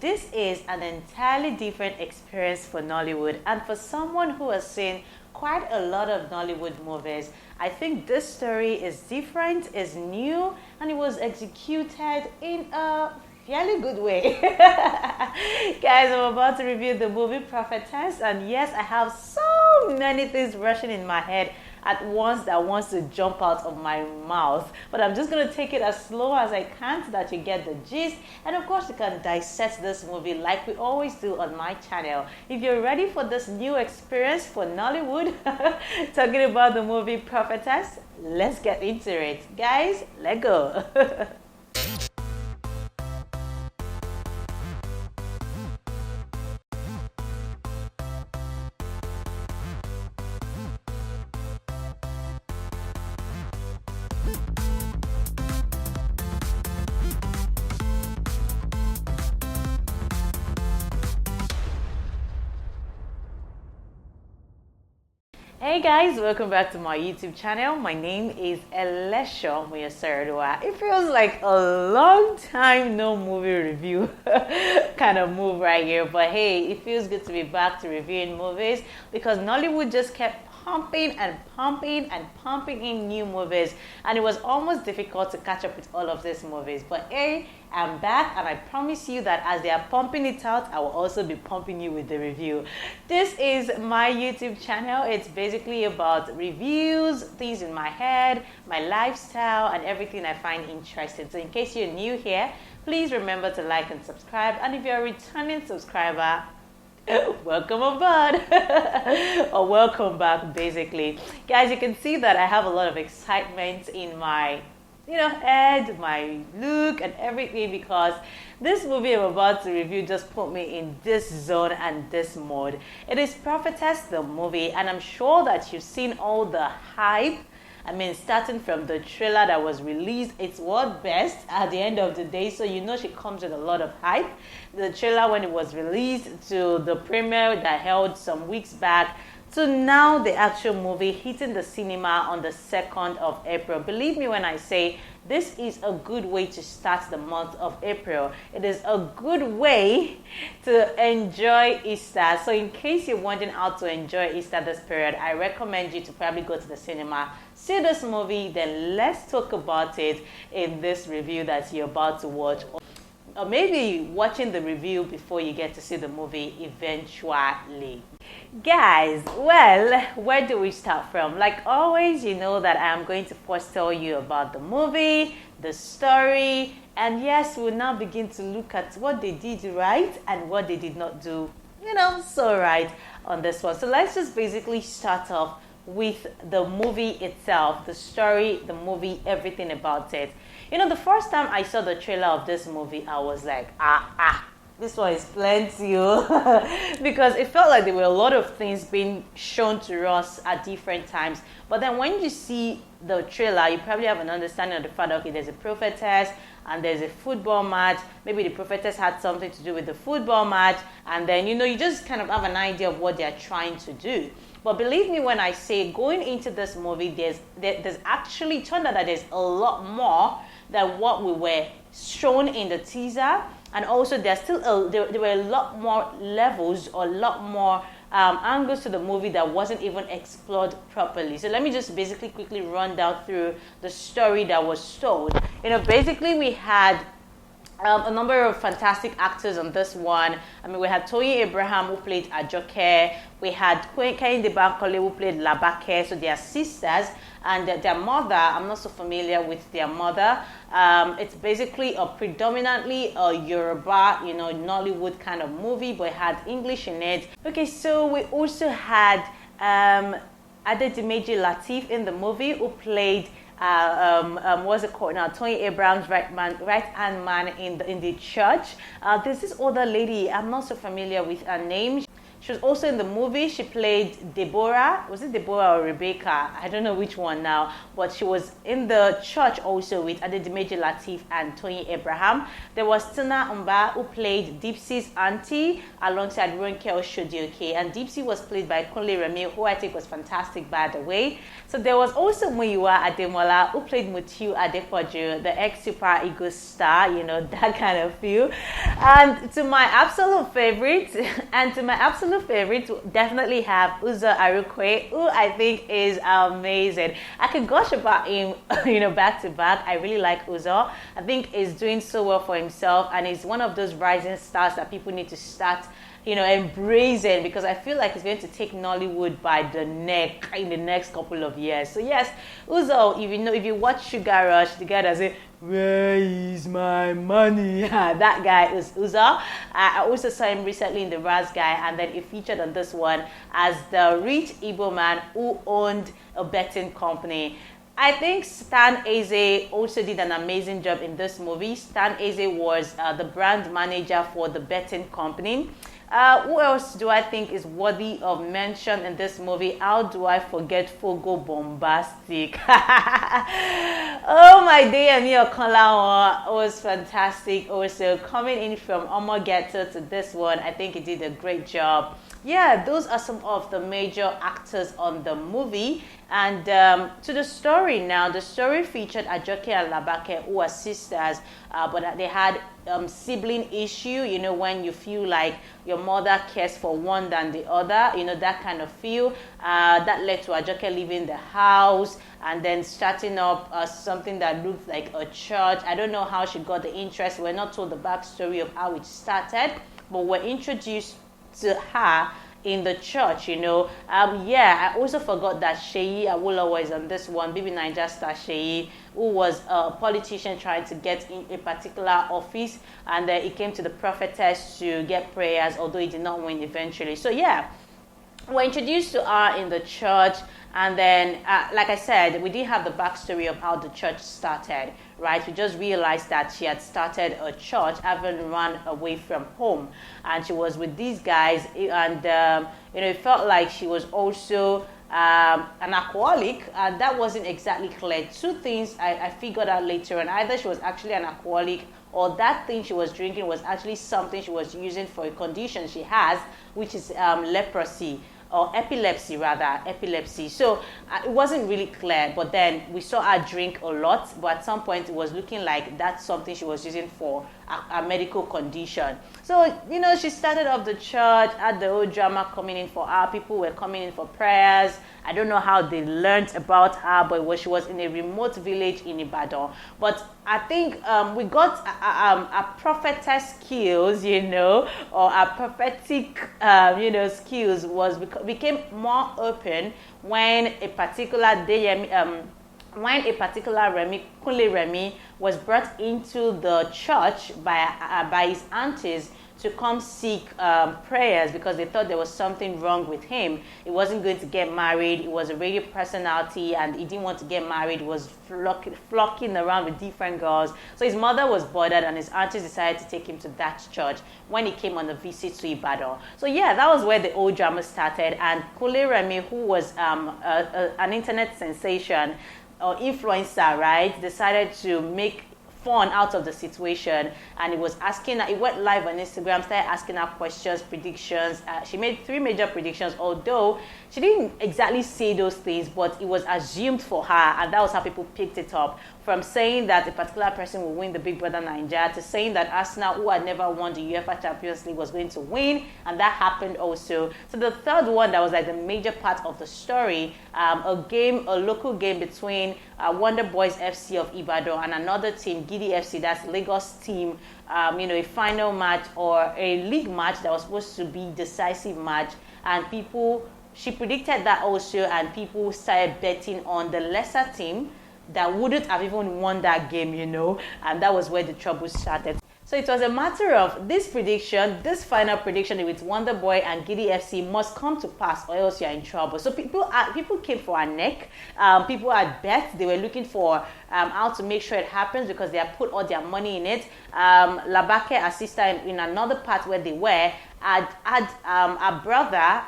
this is an entirely different experience for Nollywood, and for someone who has seen quite a lot of Nollywood movies, I think this story is different, is new, and it was executed in a fairly good way. Guys, I'm about to review the movie Prophetess, and yes, I have so many things rushing in my head at once that wants to jump out of my mouth, but I'm just going to take it as slow as I can so that you get the gist, and of course you can dissect this movie like we always do on my channel. If you're ready for this new experience for Nollywood, talking about the movie Prophetess, let's get into it. Guys, let's go. Hey guys, welcome back to my YouTube channel. My name is Elesho Muyaserdua. It feels like a long time no movie review kind of move right here, but hey, it feels good to be back to reviewing movies because Nollywood just kept pumping and pumping and pumping in new movies, and it was almost difficult to catch up with all of these movies. But hey, I'm back, and I promise you that as they are pumping it out, I will also be pumping you with the review. This is my YouTube channel. It's basically about reviews, things in my head, my lifestyle, and everything I find interesting. So in case you're new here, please remember to like and subscribe, and if you're a returning subscriber, welcome aboard. Or welcome back, basically. Guys, you can see that I have a lot of excitement in my head, my look and everything, because this movie I'm about to review just put me in this zone and this mode. It is Prophetess, the movie, and I'm sure that you've seen all the hype. I mean, starting from the trailer that was released, it's what best at the end of the day, so you know she comes with a lot of hype. The trailer when it was released, to the premiere that held some weeks back, to now the actual movie hitting the cinema on the 2nd of April. Believe me when I say this is a good way to start the month of April. It is a good way to enjoy Easter. So in case you're wondering how to enjoy Easter this period, I recommend you to probably go to the cinema, see this movie, then let's talk about it in this review that you're about to watch. Or maybe watching the review before you get to see the movie eventually. Guys, well, where do we start from? Like always, you know that I am going to first tell you about the movie, the story, and yes, we'll now begin to look at what they did right and what they did not do, so right on this one. So let's just basically start off with the movie itself, the story, the movie, everything about it. The first time I saw the trailer of this movie, I was like, this one is plenty, because it felt like there were a lot of things being shown to us at different times. But then when you see the trailer, you probably have an understanding of the fact that, okay, there's a prophetess and there's a football match. Maybe the prophetess had something to do with the football match, and then, you just kind of have an idea of what they're trying to do. But believe me when I say, going into this movie, there's actually turned out that there's a lot more than what we were shown in the teaser, and also there's still there were a lot more levels or a lot more angles to the movie that wasn't even explored properly. So let me just basically quickly run down through the story that was told. Basically we had a number of fantastic actors on this one. I mean, we had Toyin Abraham, who played Ajoke. We had Kehinde Bankole, who played Labake. So they are sisters, and their mother, I'm not so familiar with their mother. It's basically a predominantly a Yoruba, Nollywood kind of movie, but it had English in it. Okay, so we also had Dedemeji Lateef in the movie, who played what's it called now? Toyin Abraham's right-hand man in the church. There's this other lady, I'm not so familiar with her name. She was also in the movie. She played Deborah. Was it Deborah or Rebecca? I don't know which one now. But she was in the church also with Dedemeji, Lateef, and Toyin Abraham. There was Tina Mba, who played Deepsy's auntie alongside Ronke Oshodioke. And Deepsy was played by Kunle Remi, who I think was fantastic, by the way. So there was also Muyiwa Ademola, who played Mutiu Adepoju, the ex-Super Eagles star, you know, that kind of feel. And to my absolute favorite, definitely have Uzor Arukwe, who I think is amazing. I could gush about him, you know, back to back. I really like Uzor. I think he's doing so well for himself, and he's one of those rising stars that people need to start, you know, embracing, because I feel like he's going to take Nollywood by the neck in the next couple of years. So yes, Uzor, if you watch Sugar Rush, the guy that say, "Where is my money?" That guy is Uzor. I also saw him recently in the Raz Guy, and then he featured on this one as the rich Igbo man who owned a betting company. I think Stan Eze also did an amazing job in this movie. Stan Eze was the brand manager for the betting company. Who else do I think is worthy of mention in this movie? How do I forget Fogo Bombastic? Oh my Deyemi Okanlawon was fantastic. Also coming in from Omo Ghetto to this one, I think he did a great job. Yeah, those are some of the major actors on the movie. And to the story now, the story featured Ajoke and Labake, who are sisters, but they had sibling issue, you know, when you feel like your mother cares for one than the other, you know, that kind of feel. That led to Ajoke leaving the house and then starting up something that looked like a church. I don't know how she got the interest. We're not told the backstory of how it started, but we're introduced to her in the church, you know. Yeah, I also forgot that Sheyi Awolowo is on this one, Baby Naija star Sheyi, who was a politician trying to get in a particular office, and he came to the Prophetess to get prayers, although he did not win eventually. So yeah, we're introduced to her in the church, and then, like I said, we didn't have the backstory of how the church started, right? We just realized that she had started a church, having run away from home, and she was with these guys, and you know, it felt like she was also an alcoholic, and that wasn't exactly clear. Two things I figured out later on: either she was actually an alcoholic, or that thing she was drinking was actually something she was using for a condition she has, which is leprosy. Or epilepsy, rather, epilepsy. So it wasn't really clear, but then we saw her drink a lot, but at some point it was looking like that's something she was using for a medical condition. So, you know, she started off the church, had the whole drama coming in for her. People were coming in for prayers. I don't know how they learned about her, but she was in a remote village in Ibadan. But I think we got a prophetess skills, you know, or a prophetic, you know, skills became more open when a particular Deyemi, when a particular Remi, Kunle Remi, was brought into the church by his aunties to come seek prayers, because they thought there was something wrong with him. He wasn't going to get married. He was a radio personality, and he didn't want to get married. He was flocking around with different girls. So his mother was bothered, and his aunties decided to take him to that church when he came on a visit to Ibadan. So yeah, that was where the old drama started. And Kunle Remi, who was an internet sensation or influencer, right, decided to make fun out of the situation, and he was asking her, he went live on Instagram, started asking her questions, predictions. She made 3 major predictions, although she didn't exactly say those things, but it was assumed for her, and that was how people picked it up. From saying that a particular person will win the Big Brother Naija, to saying that Arsenal, who had never won the UEFA Champions League, was going to win, and that happened also. So the third one that was like the major part of the story, a local game between Wonder Boys FC of Ibadan and another team, Giddy FC, that's Lagos team, you know, a final match or a league match that was supposed to be decisive match, and she predicted that also, and people started betting on the lesser team that wouldn't have even won that game, you know, and that was where the trouble started. So it was a matter of this final prediction with Wonder Boy and Giddy FC must come to pass, or else you're in trouble. So people came for our neck. People had bets. They were looking for how to make sure it happens, because they had put all their money in it. Labake, a sister in another part where they were, had a brother,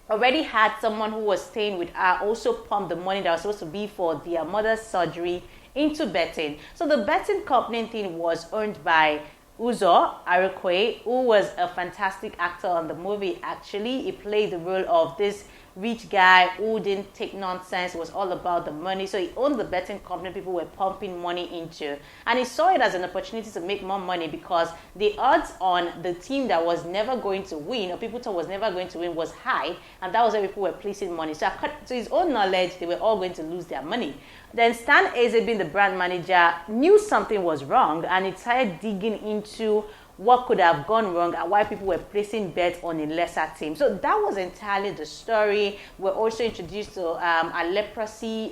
already had someone who was staying with her also pump the money that was supposed to be for their mother's surgery into betting. So the betting company thing was owned by Uzor, Arukwe, who was a fantastic actor on the movie. Actually, he played the role of this rich guy who didn't take nonsense. It was all about the money. So he owned the betting company people were pumping money into. And he saw it as an opportunity to make more money because the odds on the team that was never going to win, or people thought was never going to win, was high. And that was why people were placing money. So to his own knowledge, they were all going to lose their money. Then Stan Eze, being the brand manager, knew something was wrong, and he started digging into what could have gone wrong and why people were placing bets on a lesser team. So that was entirely the story. We're also introduced to a leprosy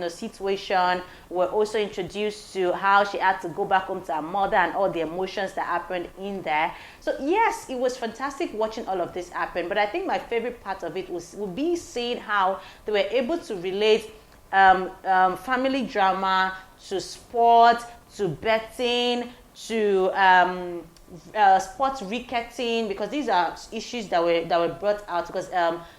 situation. We're also introduced to how she had to go back home to her mother and all the emotions that happened in there. So yes, it was fantastic watching all of this happen. But I think my favorite part of it would be seeing how they were able to relate family drama to sport, to betting, to sports racketing, because these are issues that were brought out because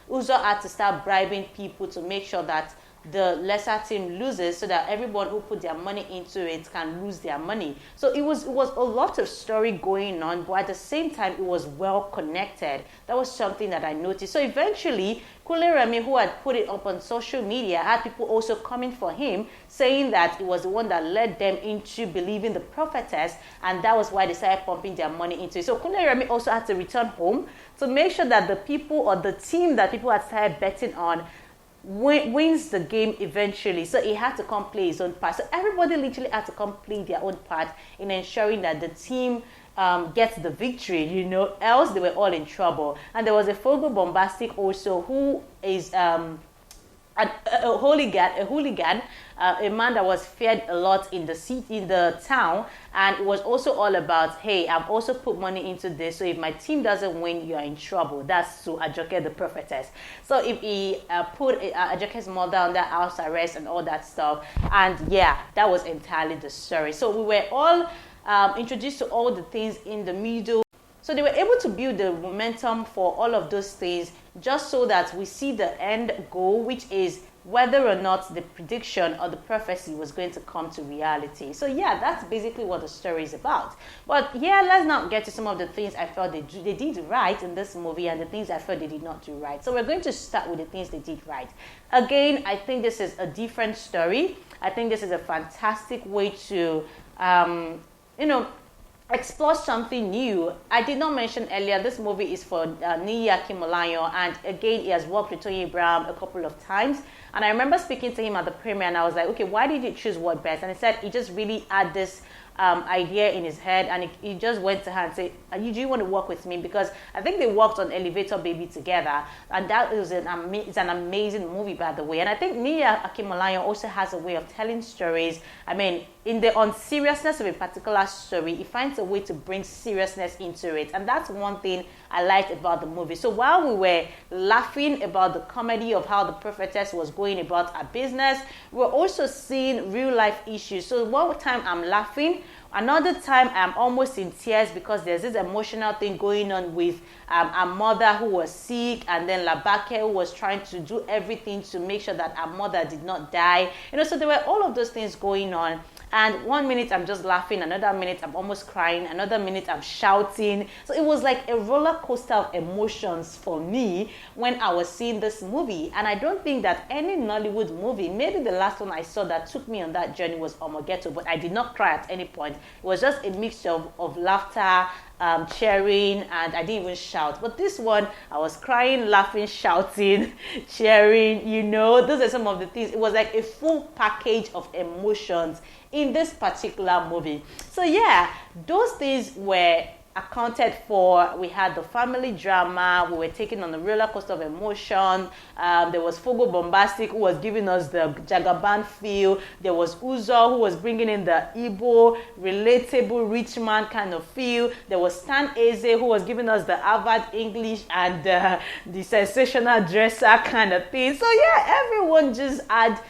Uzor had to start bribing people to make sure that the lesser team loses, so that everyone who put their money into it can lose their money. So it was a lot of story going on, but at the same time it was well connected. That was something that I noticed. So eventually Kunle Remi, who had put it up on social media, had people also coming for him, saying that it was the one that led them into believing the prophetess, and that was why they started pumping their money into it. So Kunle Remi also had to return home to make sure that the people or the team that people had started betting on wins the game eventually. So he had to come play his own part. So everybody literally had to come play their own part in ensuring that the team gets the victory, else they were all in trouble. And there was a Fogo Bombastic also, who is a hooligan, a man that was feared a lot in the town, and it was also all about, hey, I've also put money into this, so if my team doesn't win, you're in trouble. That's to Ajoke the prophetess. So if he put Ajoke's mother under house arrest and all that stuff, and yeah, that was entirely the story. So we were all introduced to all the things in the middle. So they were able to build the momentum for all of those things, just so that we see the end goal, which is whether or not the prediction or the prophecy was going to come to reality. So yeah, that's basically what the story is about. But yeah, let's now get to some of the things I felt they did right in this movie and the things I felt they did not do right. So we're going to start with the things they did right. Again, I think this is a different story. I think this is a fantastic way to, explore something new. I did not mention earlier, this movie is for Niyi Akimolayan, and again, he has worked with Toyin a couple of times. And I remember speaking to him at the premiere, and I was like, okay, why did you choose What Best? And he said he just really had this idea in his head, and he just went to her and said, do you want to work with me? Because I think they worked on Elevator Baby together, and that is it's an amazing movie, by the way. And I think Niyi Akimolayan also has a way of telling stories. I mean, in the unseriousness of a particular story, he finds a way to bring seriousness into it, and that's one thing I liked about the movie. So while we were laughing about the comedy of how the prophetess was going about her business, we're also seeing real life issues. So one time I'm laughing, another time I'm almost in tears, because there's this emotional thing going on with a mother who was sick, and then Labake, who was trying to do everything to make sure that her mother did not die. So there were all of those things going on. And 1 minute I'm just laughing, another minute I'm almost crying, another minute I'm shouting. So it was like a roller coaster of emotions for me when I was seeing this movie. And I don't think that any Nollywood movie, maybe the last one I saw that took me on that journey was Omogeto, but I did not cry at any point. It was just a mixture of laughter, cheering, and I didn't even shout. But this one, I was crying, laughing, shouting, cheering, those are some of the things. It was like a full package of emotions in this particular movie. So yeah, those things were accounted for. We had the family drama, we were taking on the roller coaster of emotion. There was Fogo Bombastic, who was giving us the Jagaban feel. There was Uzor, who was bringing in the Igbo, relatable, rich man kind of feel. There was Stan Eze, who was giving us the Harvard English and the sensational dresser kind of thing. So yeah, everyone just had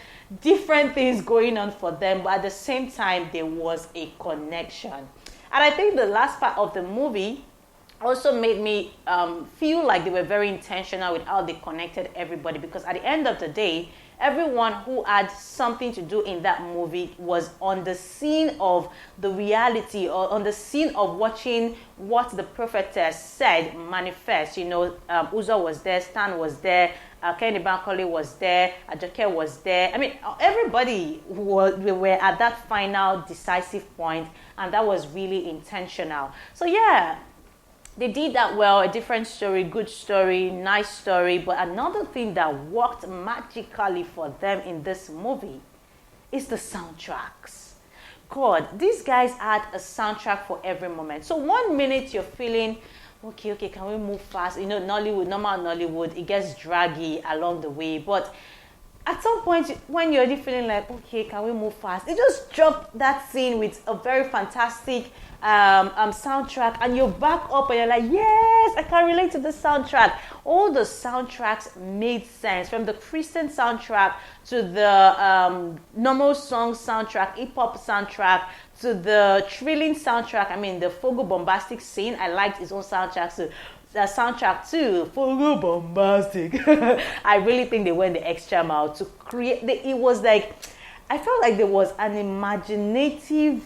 different things going on for them, but at the same time, there was a connection. And I think the last part of the movie also made me feel like they were very intentional with how they connected everybody, because at the end of the day, everyone who had something to do in that movie was on the scene of the reality, or on the scene of watching what the prophetess said manifest. Uzor was there, Stan was there, Kenny Bankole was there, Ajoke was there. I mean, everybody we were at that final decisive point, and that was really intentional. So yeah, they did that well. A different story, good story, nice story. But another thing that worked magically for them in this movie is the soundtracks. God, these guys had a soundtrack for every moment. So one minute you're feeling, okay, can we move fast? Nollywood, normal Nollywood, it gets draggy along the way. But at some point, when you're already feeling like, okay, can we move fast? They just dropped that scene with a very fantastic soundtrack, and you're back up and you're like, yes, I can relate to the soundtrack. All the soundtracks made sense, from the Christian soundtrack to the normal song soundtrack, hip-hop soundtrack, to the thrilling soundtrack. I mean, the Fogo Bombastic scene, I liked his own soundtrack, so the soundtrack too, Fogo Bombastic. I really think they went the extra mile to create it was like, I felt like there was an imaginative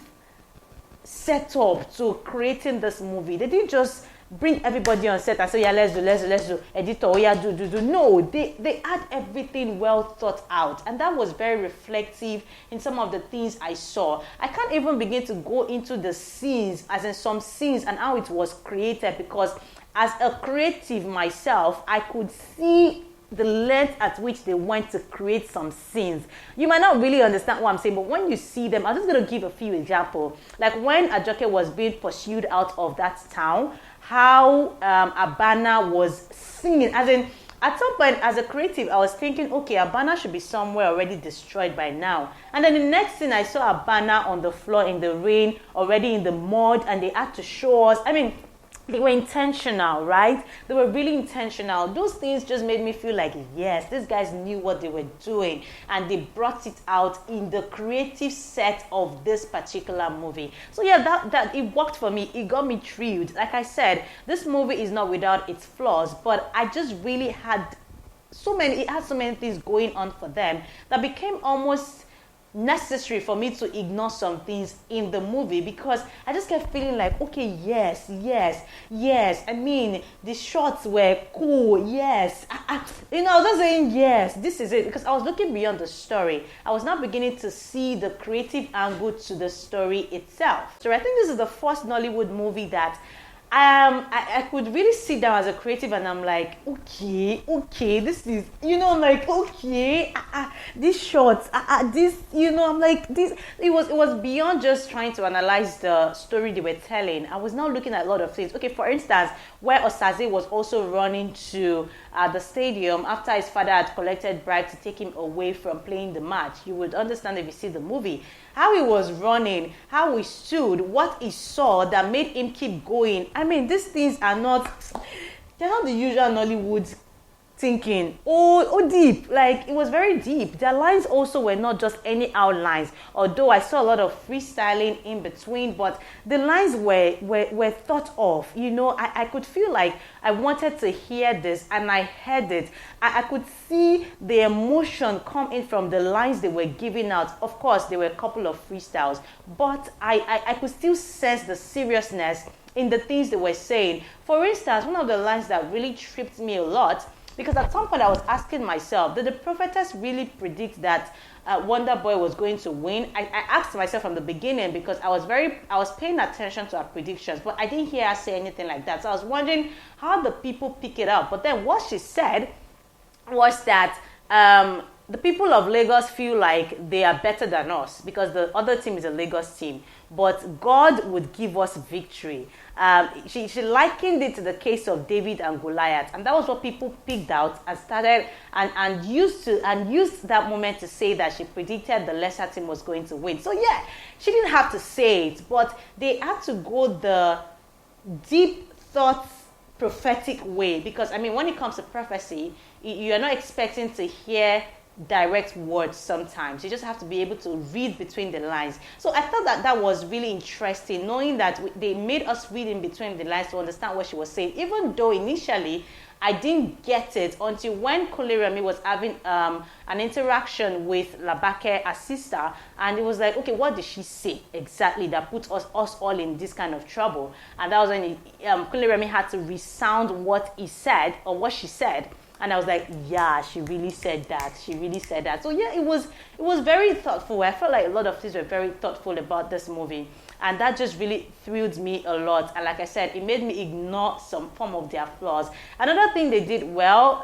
setup to creating this movie. They didn't just bring everybody on set and say, yeah, let's do, editor, oh yeah, do. No, they had everything well thought out, and that was very reflective in some of the things I saw. I can't even begin to go into the scenes, as in some scenes, and how it was created, because as a creative myself, I could see the length at which they went to create some scenes. You might not really understand what I'm saying, but when you see them, I'm just going to give a few examples. Like when Ajoke was being pursued out of that town, how Abana was singing. As in, at some point, as a creative, I was thinking, okay, Abana should be somewhere already destroyed by now. And then the next thing, I saw Abana on the floor in the rain, already in the mud, and they had to show us. I mean, they were intentional, right? They were really intentional. Those things just made me feel like, yes, these guys knew what they were doing, and they brought it out in the creative set of this particular movie. So yeah, that it worked for me. It got me thrilled. Like I said, this movie is not without its flaws, but I just really had it had so many things going on for them that became almost necessary for me to ignore some things in the movie, because I just kept feeling like, okay, yes. I mean, the shots were cool. Yes, I was just saying, yes, this is it, because I was looking beyond the story. I was now beginning to see the creative angle to the story itself. So I think this is the first Nollywood movie that I could really sit down as a creative, and I'm like, okay, this is, I'm like, okay, these shots, this, I'm like, this, it was beyond just trying to analyze the story they were telling. I was now looking at a lot of things. Okay, for instance, where Osaze was also running to the stadium after his father had collected bribes to take him away from playing the match. You would understand if you see the movie. How he was running, how he stood, what he saw that made him keep going. I mean, these things they're not the usual Nollywood thinking. Oh, deep. Like, it was very deep. Their lines also were not just any outlines, although I saw a lot of freestyling in between, but the lines were thought of. I could feel like I wanted to hear this, and I heard it. I could see the emotion come in from the lines they were giving out. Of course, there were a couple of freestyles, but I could still sense the seriousness in the things they were saying. For instance, one of the lines that really tripped me a lot, because at some point I was asking myself, did the prophetess really predict that Wonder Boy was going to win? I asked myself from the beginning, because I was paying attention to her predictions, but I didn't hear her say anything like that. So I was wondering how the people pick it up. But then what she said was that the people of Lagos feel like they are better than us because the other team is a Lagos team, but God would give us victory. She likened it to the case of David and Goliath, and that was what people picked out and started and used that moment to say that she predicted the lesser team was going to win. So yeah, she didn't have to say it, but they had to go the deep thoughts prophetic way, because I mean, when it comes to prophecy, you're not expecting to hear direct words sometimes. You just have to be able to read between the lines. So I thought that that was really interesting, knowing that they made us read in between the lines to understand what she was saying, even though initially I didn't get it until when Kunle Remi was having an interaction with Labake, her sister, and it was like, okay, what did she say exactly that put us all in this kind of trouble? And that was when Kunle Remi had to resound what he said or what she said. And I was like, yeah, she really said that. She really said that. So yeah, it was very thoughtful. I felt like a lot of things were very thoughtful about this movie. And that just really thrilled me a lot. And like I said, it made me ignore some form of their flaws. Another thing they did well,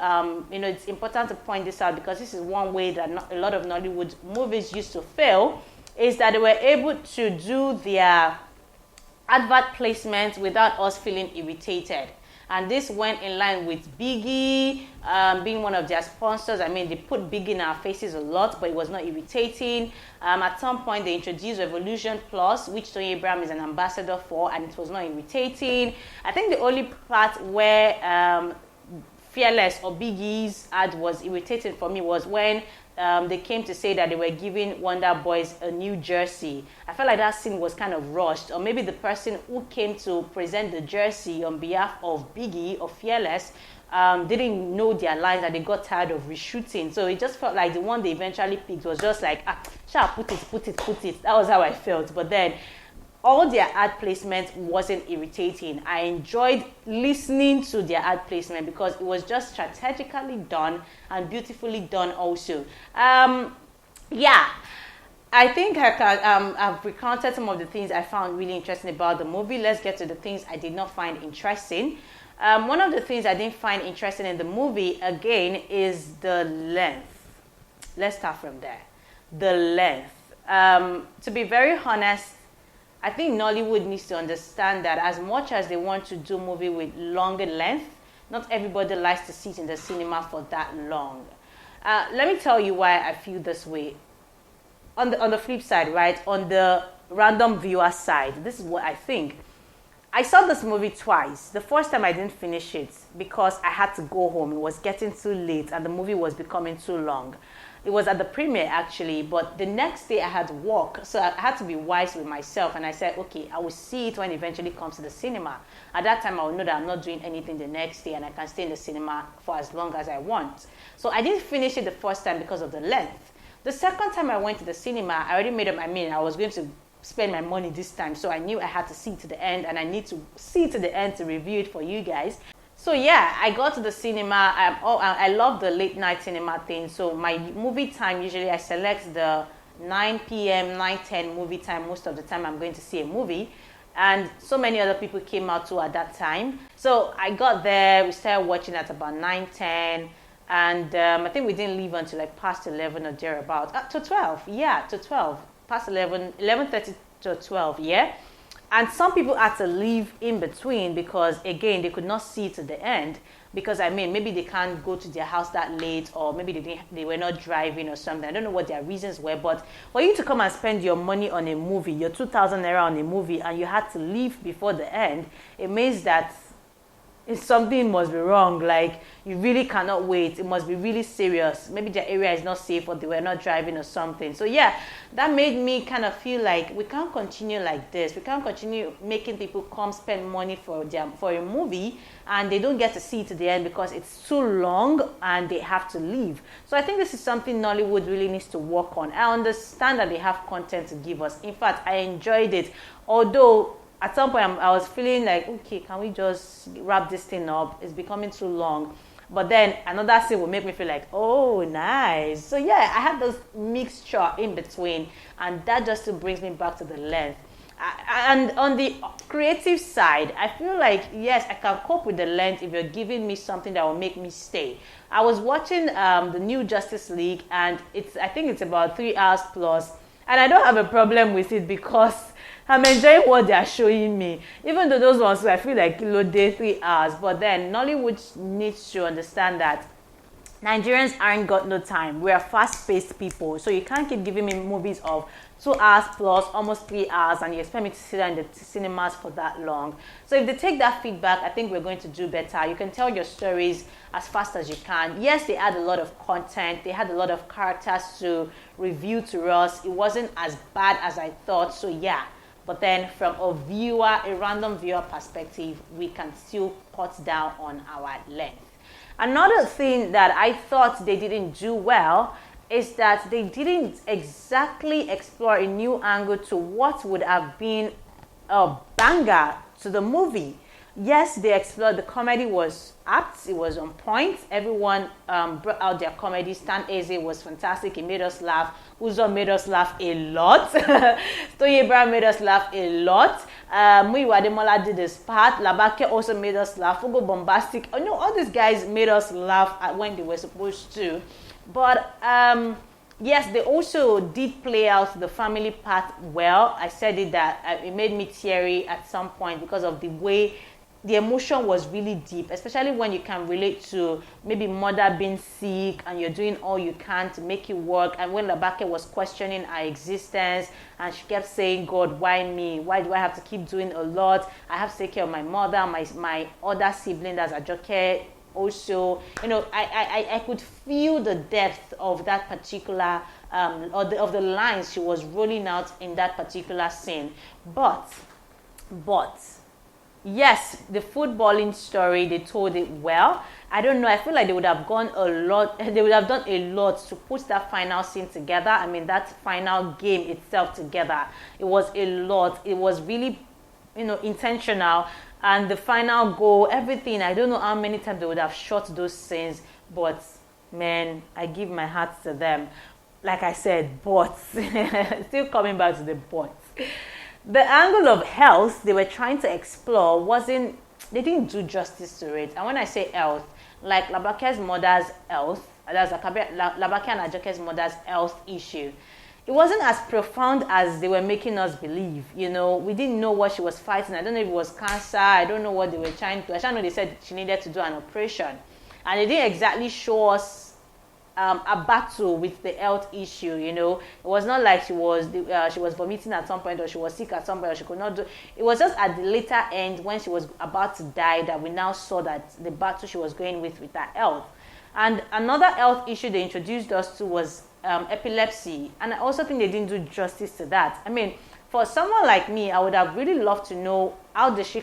it's important to point this out because this is one way that a lot of Nollywood movies used to fail, is that they were able to do their advert placements without us feeling irritated. And this went in line with Biggie being one of their sponsors. I mean, they put Biggie in our faces a lot, but it was not irritating. At some point, they introduced Revolution Plus, which Toyin Abraham is an ambassador for, and it was not irritating. I think the only part where Fearless or Biggie's ad was irritating for me was when they came to say that they were giving Wonder Boys a new jersey. I felt like that scene was kind of rushed, or maybe the person who came to present the jersey on behalf of Biggie or Fearless didn't know their lines and they got tired of reshooting. So it just felt like the one they eventually picked was just like, put it. That was how I felt. But then all their ad placement wasn't irritating. I enjoyed listening to their ad placement because it was just strategically done and beautifully done also. I think I've recounted some of the things I found really interesting about the movie. Let's get to the things I did not find interesting. One of the things I didn't find interesting in the movie, again, is the length. Let's start from there. The length. To be very honest, I think Nollywood needs to understand that as much as they want to do movie with longer length, not everybody likes to sit in the cinema for that long. Let me tell you why I feel this way. On the flip side, right, on the random viewer side, this is what I think. I saw this movie twice. The first time I didn't finish it because I had to go home. It was getting too late and the movie was becoming too long. It was at the premiere actually, but the next day I had work, so I had to be wise with myself, and I said, okay, I will see it when it eventually comes to the cinema. At that time, I will know that I'm not doing anything the next day and I can stay in the cinema for as long as I want. So I didn't finish it the first time because of the length. The second time I went to the cinema, I already made up my mind I was going to spend my money this time, so I knew I had to see to the end, and I need to see to the end to review it for you guys. So yeah, I got to the cinema. I love the late night cinema thing. So my movie time, usually I select the 9 p.m., 9:10 movie time. Most of the time I'm going to see a movie. And so many other people came out too at that time. So I got there, we started watching at about 9:10. And I think we didn't leave until like past 11 or thereabout. To 12, yeah, to 12. Past 11, 11:30 to 12, yeah. And some people had to leave in between because, again, they could not see to the end. Because, I mean, maybe they can't go to their house that late, or maybe they were not driving or something. I don't know what their reasons were. But for you to come and spend your money on a movie, your 2,000 naira on a movie, and you had to leave before the end, it means that something must be wrong. Like, you really cannot wait. It must be really serious. Maybe their area is not safe, or they were not driving or something. So yeah, that made me kind of feel like we can't continue like this. We can't continue making people come spend money for a movie and they don't get to see it to the end because it's too long and they have to leave. So I think this is something Nollywood really needs to work on. I understand that they have content to give us. In fact, I enjoyed it. Although at some point I was feeling like, okay, can we just wrap this thing up? It's becoming too long. But then another scene will make me feel like, oh, nice. So yeah, I had this mixture in between, and that just still brings me back to the length. And on the creative side, I feel like, yes, I can cope with the length if you're giving me something that will make me stay. I was watching the new Justice League, and I think it's about 3 hours plus, and I don't have a problem with it because I'm enjoying what they are showing me. Even though those ones, I feel like day 3 hours. But then Nollywood needs to understand that Nigerians aren't got no time. We are fast-paced people. So you can't keep giving me movies of 2 hours plus, almost 3 hours, and you expect me to sit down in the cinemas for that long. So if they take that feedback, I think we're going to do better. You can tell your stories as fast as you can. Yes, they had a lot of content. They had a lot of characters to review to us. It wasn't as bad as I thought. So yeah. But then from a random viewer perspective, we can still cut down on our length. Another thing that I thought they didn't do well is that they didn't exactly explore a new angle to what would have been a banger to the movie. Yes, they explored, the comedy was apt, it was on point. Everyone brought out their comedy. Stan Eze was fantastic, he made us laugh. Uzor made us laugh a lot. Toyin made us laugh a lot. Muyiwa Ademola did his part. Labake also made us laugh. Ugo Bombastic. You know, all these guys made us laugh when they were supposed to. But yes, they also did play out the family part well. I said it that it made me teary at some point because of the way the emotion was really deep, especially when you can relate to maybe mother being sick and you're doing all you can to make it work. And when Labake was questioning her existence and she kept saying, God, why me? Why do I have to keep doing a lot? I have to take care of my mother, my other sibling, that's Ajoke. Also, you know, I could feel the depth of that particular of the lines she was rolling out in that particular scene. But yes, the footballing story, they told it well. I don't know, I feel like they would have done a lot to put that final scene together. I mean, that final game itself together. It was a lot. It was really, you know, intentional. And the final goal, everything, I don't know how many times they would have shot those scenes, but man, I give my heart to them. Like I said, but still coming back to the but. The angle of health they were trying to explore they didn't do justice to it. And when I say health, like Labake's mother's health, that's Labake and Ajoke's mother's health issue, it wasn't as profound as they were making us believe. You know, we didn't know what she was fighting. I don't know if it was cancer. I don't know what they were trying to. I know they said she needed to do an operation, and they didn't exactly show us a battle with the health issue. You know, it was not like she was vomiting at some point, or she was sick at some point, or she could not do. It was just at the later end when she was about to die that we now saw that the battle she was going with her health. And another health issue they introduced us to was epilepsy, and I also think they didn't do justice to that. I mean, for someone like me, I would have really loved to know how does she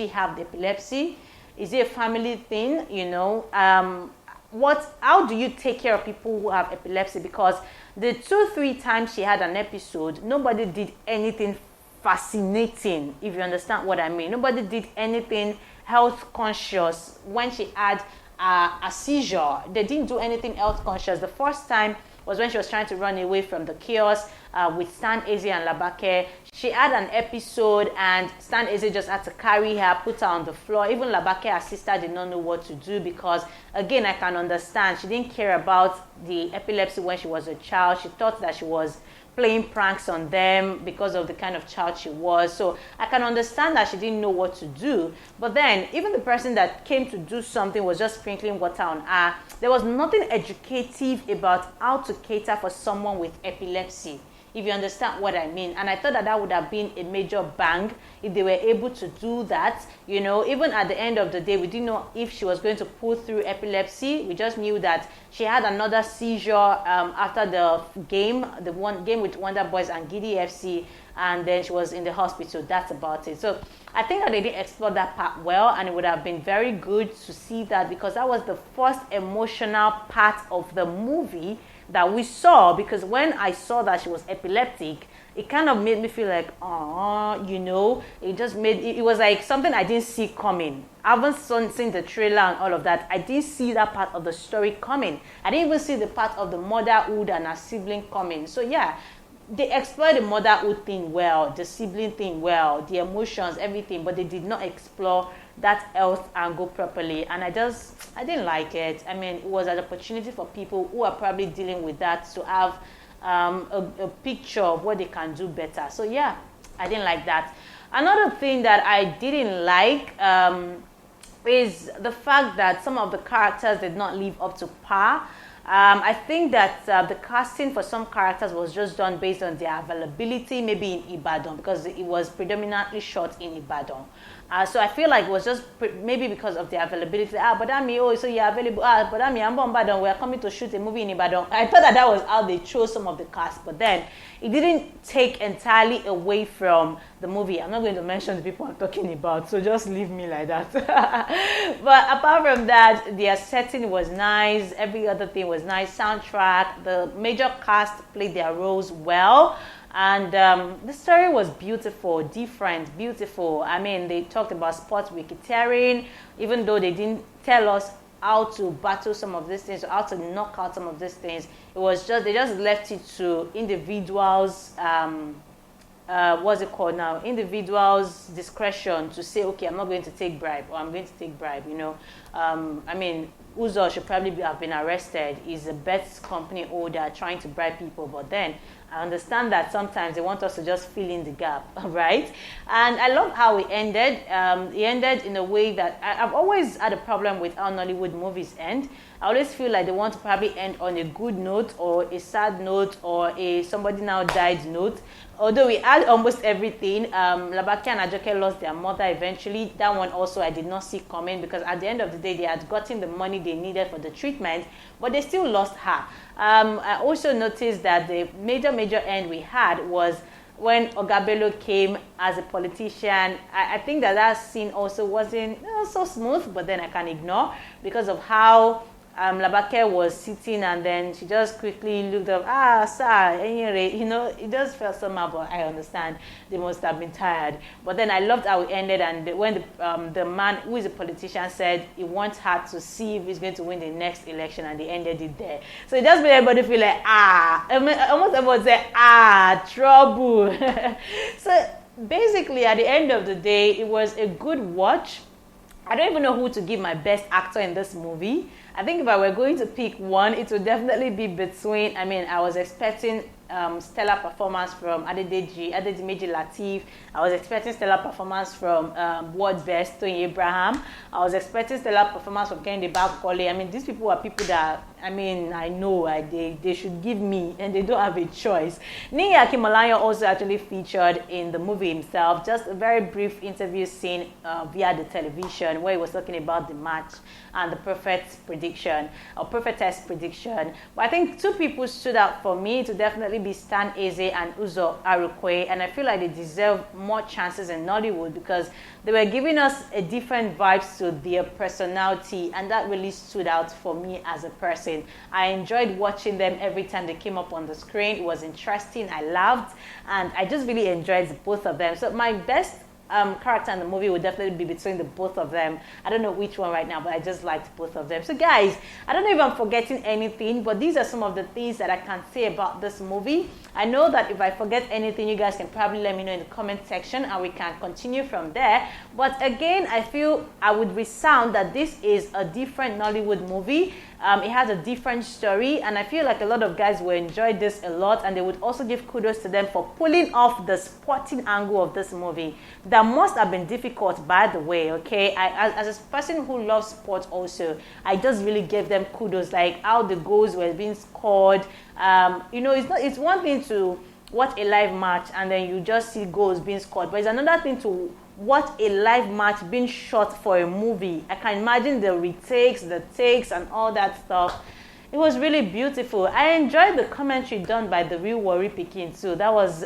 have the epilepsy? Is it a family thing? You know, how do you take care of people who have epilepsy? Because the 2-3 times she had an episode, nobody did anything fascinating, if you understand what I mean. Nobody did anything health conscious when she had a seizure. They didn't do anything health conscious. The first time was when she was trying to run away from the chaos with Stan Eze and Labake. She had an episode and Stan Eze just had to carry her, put her on the floor. Even Labake, her sister, did not know what to do because, again, I can understand. She didn't care about the epilepsy when she was a child. She thought that she was playing pranks on them because of the kind of child she was. So I can understand that she didn't know what to do. But then even the person that came to do something was just sprinkling water on her. There was nothing educative about how to cater for someone with epilepsy, if you understand what I mean. And I thought that would have been a major bang if they were able to do that. You know, even at the end of the day, we didn't know if she was going to pull through epilepsy. We just knew that she had another seizure after the game, the one game with Wonder Boys and Giddy FC, and then she was in the hospital. That's about it. So I think that they didn't explore that part well, and it would have been very good to see that, because that was the first emotional part of the movie that we saw. Because when I saw that she was epileptic, it kind of made me feel like, you know, it was like something I didn't see coming. I haven't seen the trailer and all of that. I didn't see that part of the story coming. I didn't even see the part of the motherhood and her sibling coming. So yeah, they explored the motherhood thing well, the sibling thing well, the emotions, everything, but they did not explore that health angle properly, and I didn't like it. I mean, it was an opportunity for people who are probably dealing with that to have a picture of what they can do better. So yeah, I didn't like that. Another thing that I didn't like is the fact that some of the characters did not live up to par. I think that the casting for some characters was just done based on their availability, maybe in Ibadan, because it was predominantly shot in Ibadan. So I feel like it was just maybe because of the availability. But I mean, oh, so you're available. But I mean, I'm from Ibadan. We're coming to shoot a movie in Ibadan. I thought that was how they chose some of the cast, but then it didn't take entirely away from the movie. I'm not going to mention the people I'm talking about, so just leave me like that. But apart from that, their setting was nice. Every other thing was nice. Soundtrack, the major cast played their roles well. And the story was beautiful, different, beautiful. I mean, they talked about sports racketeering, even though they didn't tell us how to battle some of these things, or how to knock out some of these things. It was just, they just left it to individuals, what's it called now? Individuals' discretion to say, okay, I'm not going to take bribe, or I'm going to take bribe, you know. I mean, Uzor should probably have been arrested. He's a best company holder trying to bribe people, but then I understand that sometimes they want us to just fill in the gap, right? And I love how it ended. It ended in a way that I've always had a problem with how Nollywood movies end. I always feel like they want to probably end on a good note, or a sad note, or a somebody now died note. Although we had almost everything, Labake and Ajoke lost their mother eventually. That one also I did not see coming, because at the end of the day, they had gotten the money they needed for the treatment, but they still lost her. I also noticed that the major end we had was when Ogabelo came as a politician. I think that scene also wasn't so smooth, but then I can ignore because of how Labake was sitting, and then she just quickly looked up, sir, anyway, you know, it just felt somehow, but I understand they must have been tired. But then I loved how it ended, and when the man who is a politician said he wants her to see if he's going to win the next election, and they ended it there. So it just made everybody feel like, almost everyone said, trouble. So basically, at the end of the day, it was a good watch. I don't even know who to give my best actor in this movie. I think if I were going to pick one, it would definitely be between, I was expecting stellar performance from Dedemeji, Lateef. I was expecting stellar performance from World Best, Toyin Abraham. I was expecting stellar performance from Kunle. These people are people that, I know they should give me, and they don't have a choice. Niyi Akinmolayan also actually featured in the movie himself, just a very brief interview scene via the television, where he was talking about the match and the Prophetess prediction. But I think two people stood out for me to definitely be Stan Eze and Uzor Arukwe, and I feel like they deserve more chances in Nollywood, because they were giving us a different vibes to their personality, and that really stood out for me as a person. I enjoyed watching them every time they came up on the screen. It was interesting, I laughed, and I just really enjoyed both of them. So my best character in the movie would definitely be between the both of them. I don't know which one right now, but I just liked both of them. So guys, I don't know if I'm forgetting anything, but these are some of the things that I can say about this movie. I know that if I forget anything, you guys can probably let me know in the comment section, and we can continue from there. But again, I feel I would resound that this is a different Nollywood movie. It has a different story, and I feel like a lot of guys will enjoy this a lot, and they would also give kudos to them for pulling off the sporting angle of this movie. That must have been difficult, by the way, okay? As a person who loves sports also, I just really gave them kudos, like how the goals were being scored. It's one thing to watch a live match and then you just see goals being scored, but it's another thing to watch a live match being shot for a movie. I can imagine the retakes, the takes, and all that stuff. It was really beautiful. I enjoyed the commentary done by the real Warri Pikin too. That was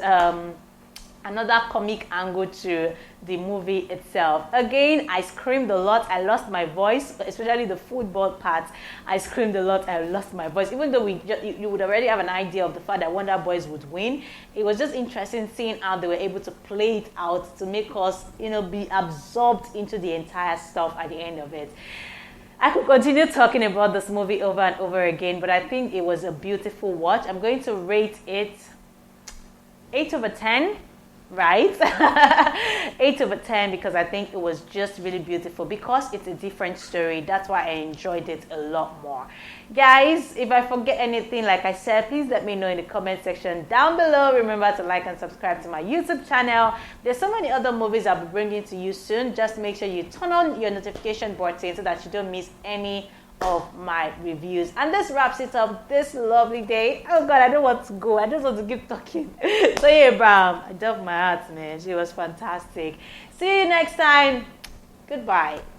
another comic angle to the movie itself. Again, I screamed a lot. I lost my voice, especially the football part. I screamed a lot. I lost my voice. Even though you would already have an idea of the fact that Wonder Boys would win, it was just interesting seeing how they were able to play it out to make us, be absorbed into the entire stuff at the end of it. I could continue talking about this movie over and over again, but I think it was a beautiful watch. I'm going to rate it 8 over 10. Right? 8 over 10, because I think it was just really beautiful, because it's a different story. That's why I enjoyed it a lot more. Guys, if I forget anything, like I said, please let me know in the comment section down below. Remember to like and subscribe to my YouTube channel. There's so many other movies I'll be bringing to you soon. Just make sure you turn on your notification button so that you don't miss any of my reviews. And this wraps it up this lovely day. Oh God, I don't want to go. I just want to keep talking. So yeah, Bam, I love my heart, man. She was fantastic. See you next time. Goodbye.